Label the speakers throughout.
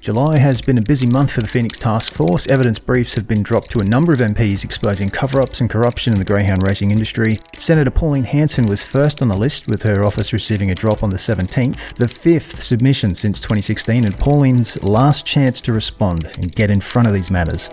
Speaker 1: July has been a busy month for the Phoenix Taskforce. Evidence briefs have been dropped to a number of MPs exposing cover-ups and corruption in the greyhound racing industry. Senator Pauline Hanson was first on the list, with her office receiving a drop on the 17th, the 5th submission since 2016, and Pauline's last chance to respond and get in front of these matters.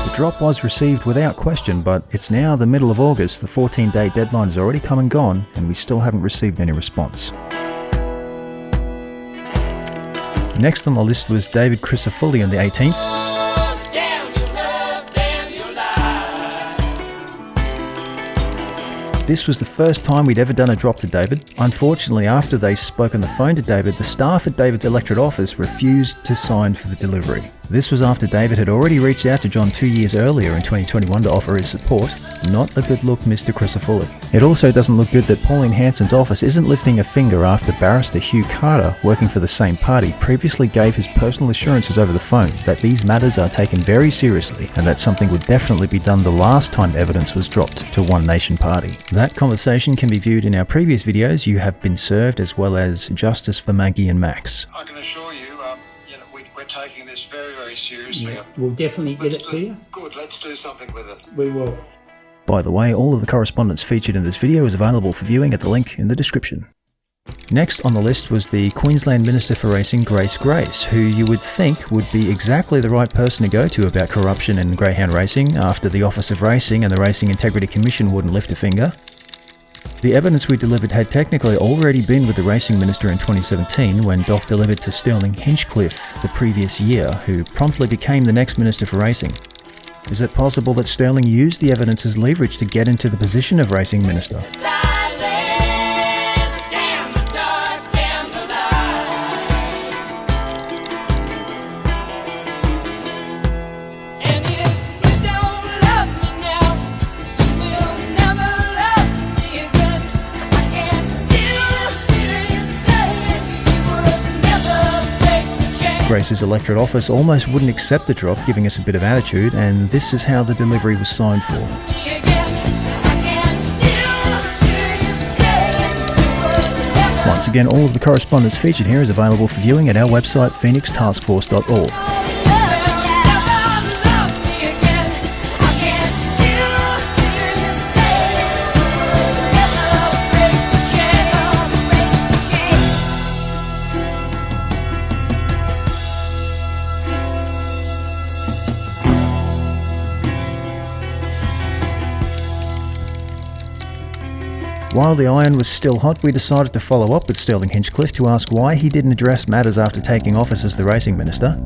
Speaker 1: The drop was received without question, but it's now the middle of August, the 14-day deadline has already come and gone, and we still haven't received any response. Next on the list was David Crisafulli on the 18th. This was the first time we'd ever done a drop to David. Unfortunately, after they spoke on the phone to David, the staff at David's electorate office refused to sign for the delivery. This was after David had already reached out to John 2 years earlier in 2021 to offer his support. Not a good look, Mr. Crisafulli. It also doesn't look good that Pauline Hanson's office isn't lifting a finger after barrister Hugh Carter, working for the same party, previously gave his personal assurances over the phone that these matters are taken very seriously and that something would definitely be done the last time evidence was dropped to One Nation Party. That conversation can be viewed in our previous videos. You have been served, as well as Justice for Maggie and Max.
Speaker 2: I can assure you, we're taking this very, very seriously.
Speaker 3: Yeah, we'll definitely get it to you.
Speaker 2: Good, let's do something with it.
Speaker 3: We will.
Speaker 1: By the way, all of the correspondence featured in this video is available for viewing at the link in the description. Next on the list was the Queensland Minister for Racing, Grace, who you would think would be exactly the right person to go to about corruption in greyhound racing after the Office of Racing and the Racing Integrity Commission wouldn't lift a finger. The evidence we delivered had technically already been with the Racing Minister in 2017 when Doc delivered to Sterling Hinchcliffe the previous year, who promptly became the next Minister for Racing. Is it possible that Sterling used the evidence as leverage to get into the position of Racing Minister? Grace's electorate office almost wouldn't accept the drop, giving us a bit of attitude, and this is how the delivery was signed for. Once again, all of the correspondence featured here is available for viewing at our website, phoenixtaskforce.org. While the iron was still hot, we decided to follow up with Sterling Hinchcliffe to ask why he didn't address matters after taking office as the Racing Minister.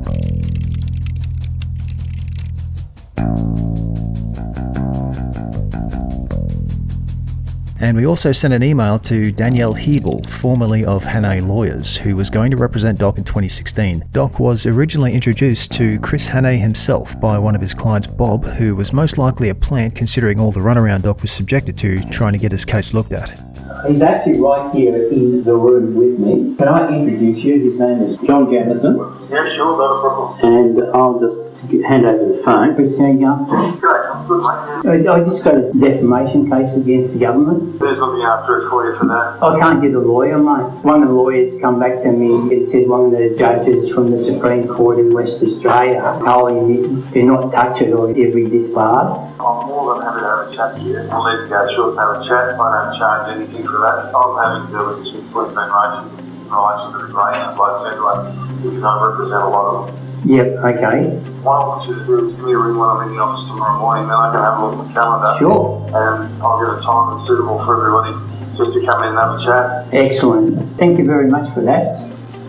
Speaker 1: And we also sent an email to Danielle Hebel, formerly of Hannay Lawyers, who was going to represent Doc in 2016. Doc was originally introduced to Chris Hannay himself by one of his clients, Bob, who was most likely a plant considering all the runaround Doc was subjected to trying to get his case looked at.
Speaker 4: He's actually right here in the room with me. Can I introduce you? His name is John Jamison.
Speaker 5: Yeah, sure, not a problem.
Speaker 4: And I'll just hand over the phone. Chris, how are you going?
Speaker 5: Great, I'm good, mate.
Speaker 4: I just got a defamation case against the government.
Speaker 5: Who's looking after it for you for that?
Speaker 4: I can't get a lawyer, mate. One of the lawyers come back to me and said one of the judges from the Supreme Court in West Australia told him do not touch it or it'll be disbarred.
Speaker 5: I'm more than happy to have a chat to you. We'll need to go short and have a chat. I don't charge anything for that. I'm having to do with this with Queensland Racing in relation to the greyhound blokes anyway, because I represent a lot of them.
Speaker 4: Yep, okay.
Speaker 5: Why don't you give me a ring when I'm in the office tomorrow morning, then I can have a look at the calendar.
Speaker 4: Sure.
Speaker 5: And I'll get a time that's suitable for everybody just to come in and have a chat.
Speaker 4: Excellent. Thank you very much for that.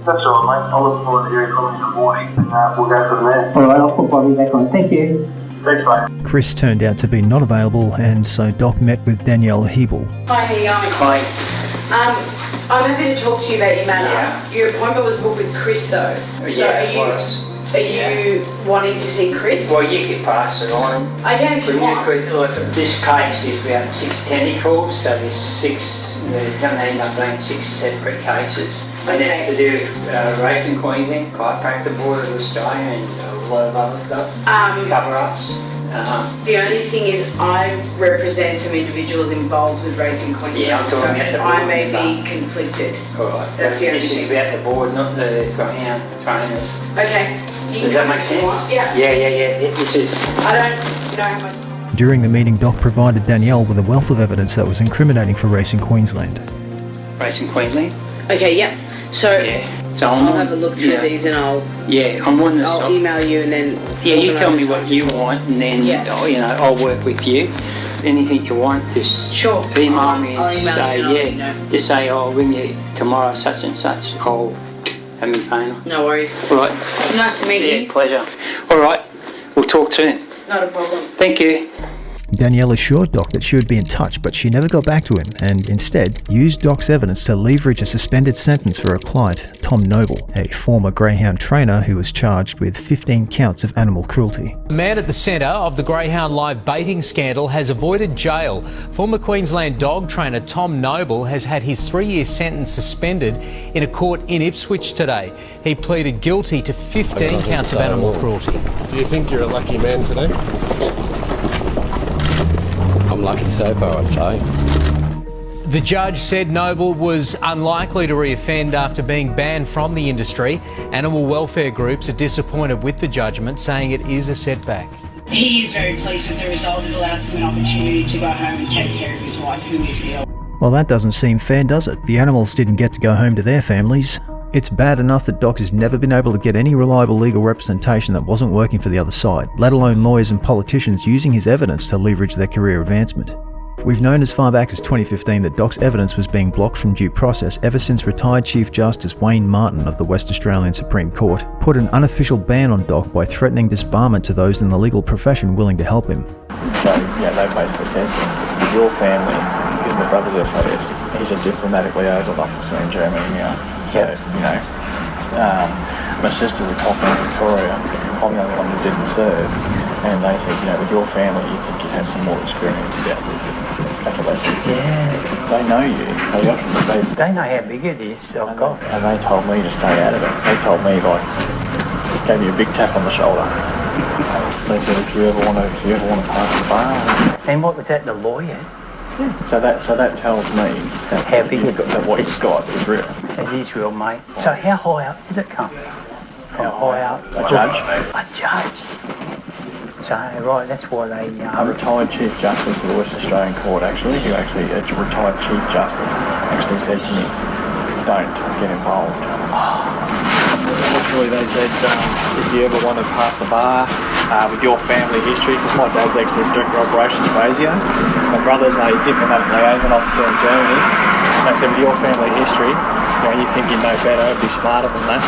Speaker 5: That's all right, mate. I'll look forward to hearing from you in the morning and we'll go from there.
Speaker 4: All right, I'll put Bobby back on. Thank you.
Speaker 5: Thanks, mate.
Speaker 1: Chris turned out to be not available, and so Doc met with Danielle Hebel.
Speaker 6: Hi, how you going?
Speaker 4: Hi.
Speaker 6: I'm happy to talk to you about your matter. Yeah. Your appointment was booked with Chris though. So are you wanting to see Chris?
Speaker 7: Well, you could pass it on.
Speaker 6: I don't if you want.
Speaker 7: This case is about 6 tentacles, so there's going to end up being 6 separate cases. And that's to do with Racing Queensland, Chiropractor Board of Australia and a lot of other stuff, cover-ups.
Speaker 6: The only thing is I represent some individuals involved with Racing Queensland,
Speaker 7: Yeah, I'm talking about the board.
Speaker 6: I may be conflicted.
Speaker 7: Alright,
Speaker 6: That's the only
Speaker 7: this is
Speaker 6: thing.
Speaker 7: about the board, not the greyhound trainers.
Speaker 6: Okay. You
Speaker 7: Does
Speaker 6: can
Speaker 7: that make
Speaker 6: come if you want.
Speaker 7: sense?
Speaker 6: Yeah.
Speaker 7: Yeah, this is...
Speaker 6: I don't know how much.
Speaker 1: During the meeting, Doc provided Danielle with a wealth of evidence that was incriminating for Racing Queensland.
Speaker 7: Racing Queensland?
Speaker 6: Okay, yep. So
Speaker 7: Yeah. So
Speaker 6: I'll have a look through these and I'll
Speaker 7: I'm on the
Speaker 6: I'll email you and then...
Speaker 7: Yeah, you tell me
Speaker 6: organise a
Speaker 7: what
Speaker 6: time.
Speaker 7: you want, and then I'll work with you. Anything you want, just email me
Speaker 6: I'll
Speaker 7: and
Speaker 6: email
Speaker 7: say,
Speaker 6: you and I'll let you know.
Speaker 7: just say, I'll ring you tomorrow, such and such. I'll have me phone on.
Speaker 6: No worries.
Speaker 7: All right.
Speaker 6: Nice to meet you.
Speaker 7: Pleasure. All right, we'll talk soon.
Speaker 6: Not a problem.
Speaker 7: Thank you.
Speaker 1: Danielle assured Doc that she would be in touch, but she never got back to him and instead used Doc's evidence to leverage a suspended sentence for her client, Tom Noble, a former greyhound trainer who was charged with 15 counts of animal cruelty.
Speaker 3: The man at the centre of the greyhound live baiting scandal has avoided jail. Former Queensland dog trainer Tom Noble has had his 3-year sentence suspended in a court in Ipswich today. He pleaded guilty to 15 counts of animal cruelty.
Speaker 8: Do you think you're a lucky man today? I'm lucky so far, I'd say.
Speaker 3: The judge said Noble was unlikely to reoffend after being banned from the industry. Animal welfare groups are disappointed with the judgment, saying it is a setback.
Speaker 9: He is very pleased with the result. It allows him an opportunity to go home and take care of his wife, who is ill.
Speaker 1: Well, that doesn't seem fair, does it? The animals didn't get to go home to their families. It's bad enough that Doc has never been able to get any reliable legal representation that wasn't working for the other side, let alone lawyers and politicians using his evidence to leverage their career advancement. We've known as far back as 2015 that Doc's evidence was being blocked from due process ever since retired Chief Justice Wayne Martin of the West Australian Supreme Court put an unofficial ban on Doc by threatening disbarment to those in the legal profession willing to help him.
Speaker 10: So, no basis for attention. With your family, because my brother's FOS, he's a diplomatic liaison officer in Germany now. So, my sister was talking in Victoria, I'm the only one who didn't serve, and they said, with your family, you think you'd have some more experience about this. That's what they said. Yeah. They know you.
Speaker 4: They know how big it is. Oh, God.
Speaker 10: And they told me to stay out of it. They told me, gave me a big tap on the shoulder. They said, if you ever want to pass the bar.
Speaker 4: And what was that, the lawyers?
Speaker 10: Yeah. So that tells me that
Speaker 4: how big
Speaker 10: what it's got is real.
Speaker 4: It is real, mate. So how high up did it come? How high up?
Speaker 10: A judge.
Speaker 4: A judge. So, right, that's why they...
Speaker 10: A retired Chief Justice of the West Australian Court, a retired Chief Justice, actually said to me, don't get involved. Literally, they said, if you ever want to pass the bar with your family history, because my dad's actually Director of Operations for ASIO, my brother's a diplomatic liaison officer in Germany, and they said, with your family history, you think you know better, be smarter than that.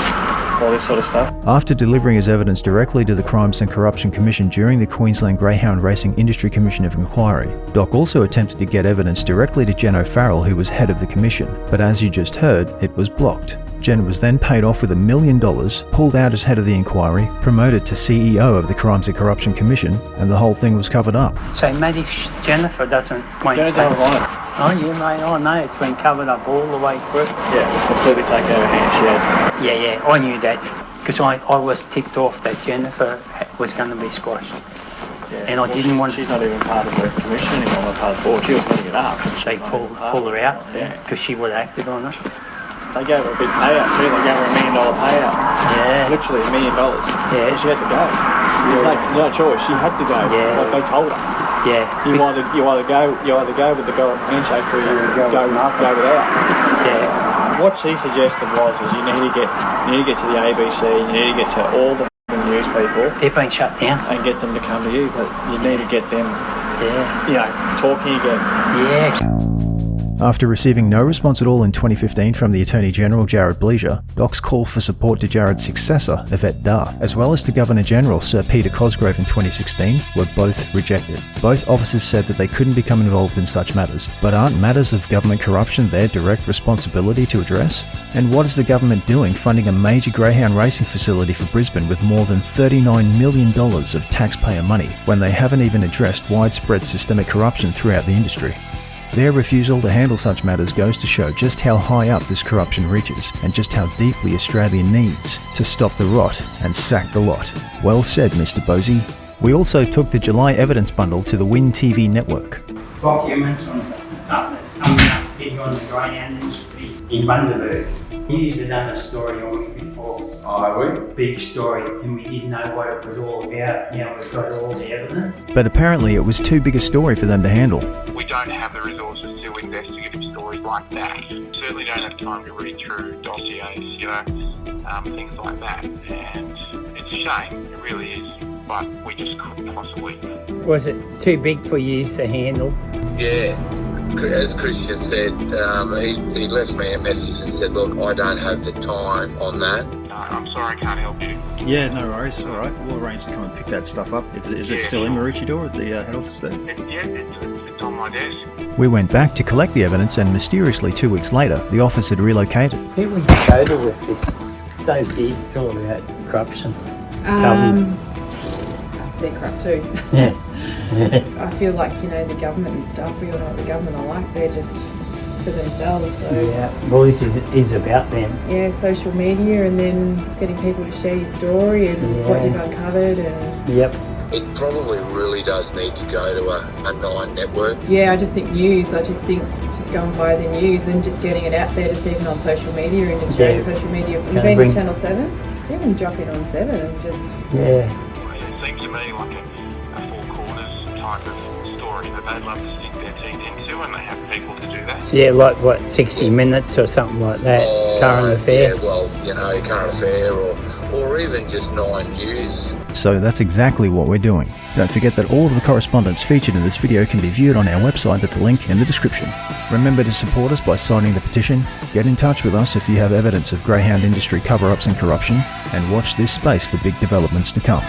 Speaker 10: All this sort of stuff.
Speaker 1: After delivering his evidence directly to the Crimes and Corruption Commission during the Queensland Greyhound Racing Industry Commission of Inquiry, Doc also attempted to get evidence directly to Jen O'Farrell, who was head of the commission, but as you just heard, it was blocked. Jen was then paid off with $1 million, pulled out as head of the inquiry, promoted to CEO of the Crimes and Corruption Commission, and the whole thing was covered up.
Speaker 4: So, maybe Jennifer doesn't...
Speaker 10: Jennifer's all right.
Speaker 4: Oh, yeah, mate, I know. It's been covered up all the way through.
Speaker 10: Yeah, it was completely taken out of hand.
Speaker 4: Yeah, I knew that. Because I was tipped off that Jennifer was going to be squashed.
Speaker 10: Yeah.
Speaker 4: And I didn't want...
Speaker 10: She's not even part of the commission anymore, not part of the board. She was heading it up.
Speaker 4: They pulled her out because she would have acted on it.
Speaker 10: They gave her a big payout too. They gave her $1 million payout.
Speaker 4: Yeah.
Speaker 10: Literally $1 million.
Speaker 4: Yeah.
Speaker 10: And she had to go. No choice. She had to go.
Speaker 4: Yeah.
Speaker 10: Like they told her.
Speaker 4: Yeah.
Speaker 10: You either go with the handshake or you go without.
Speaker 4: Yeah.
Speaker 10: What she suggested was you need to get to the ABC, you need to get to all the news people.
Speaker 4: They've been shut down.
Speaker 10: And get them to come to you, but you need to get them talking again.
Speaker 4: Yeah.
Speaker 1: After receiving no response at all in 2015 from the Attorney General Jared Bleasher, Doc's call for support to Jared's successor, Yvette Darth, as well as to Governor General Sir Peter Cosgrove in 2016, were both rejected. Both officers said that they couldn't become involved in such matters, but aren't matters of government corruption their direct responsibility to address? And what is the government doing funding a major greyhound racing facility for Brisbane with more than $39 million of taxpayer money, when they haven't even addressed widespread systemic corruption throughout the industry? Their refusal to handle such matters goes to show just how high up this corruption reaches, and just how deeply Australia needs to stop the rot and sack the lot. Well said, Mr. Bosey. We also took the July evidence bundle to the Win TV network.
Speaker 7: Documents on something that's coming up big on the greyhound industry in Bundaberg. News had done a story on it before.
Speaker 8: Oh, have we?
Speaker 7: Big story, and we didn't know what it was all about. Now we've got all the evidence.
Speaker 1: But apparently it was too big a story for them to handle.
Speaker 5: We don't have the resources to investigative stories like that. Certainly don't have time to read through dossiers, things like that. And it's a shame, it really is. But we just couldn't possibly.
Speaker 7: Was it too big for you to handle?
Speaker 11: Yeah, as Christian said, he left me a message and said, look, I don't have the time on that.
Speaker 5: No, I'm sorry I can't help you.
Speaker 10: Yeah, no worries. All right, we'll arrange to come and pick that stuff up. Is it still in Maroochydore at the head office there?
Speaker 5: It's on my desk.
Speaker 1: We went back to collect the evidence, and mysteriously 2 weeks later, the office had relocated.
Speaker 7: Who would you go to with this? It's so big, it's all about corruption.
Speaker 6: They're corrupt too.
Speaker 7: Yeah.
Speaker 6: I feel like, the government and stuff, we all know what the government are like, they're just for themselves. So.
Speaker 7: Yeah, well, this is about them.
Speaker 6: Yeah, social media and then getting people to share your story and what you've uncovered. And
Speaker 7: Yep.
Speaker 11: It probably really does need to go to a 9 network.
Speaker 6: Yeah, I just think news. I just think just going by the news and just getting it out there, just even on social media and just sharing social media. You've been to Channel 7? Even drop it on 7 and just...
Speaker 7: Yeah.
Speaker 5: It seems to me like a Four Corners type of story that they'd love to sink their teeth into, and they have people to do that.
Speaker 7: Yeah, like what, 60 Minutes or something like that, current affair?
Speaker 11: Yeah, well, current affair or even just 9 News.
Speaker 1: So that's exactly what we're doing. Don't forget that all of the correspondence featured in this video can be viewed on our website at the link in the description. Remember to support us by signing the petition, get in touch with us if you have evidence of greyhound industry cover-ups and corruption, and watch this space for big developments to come.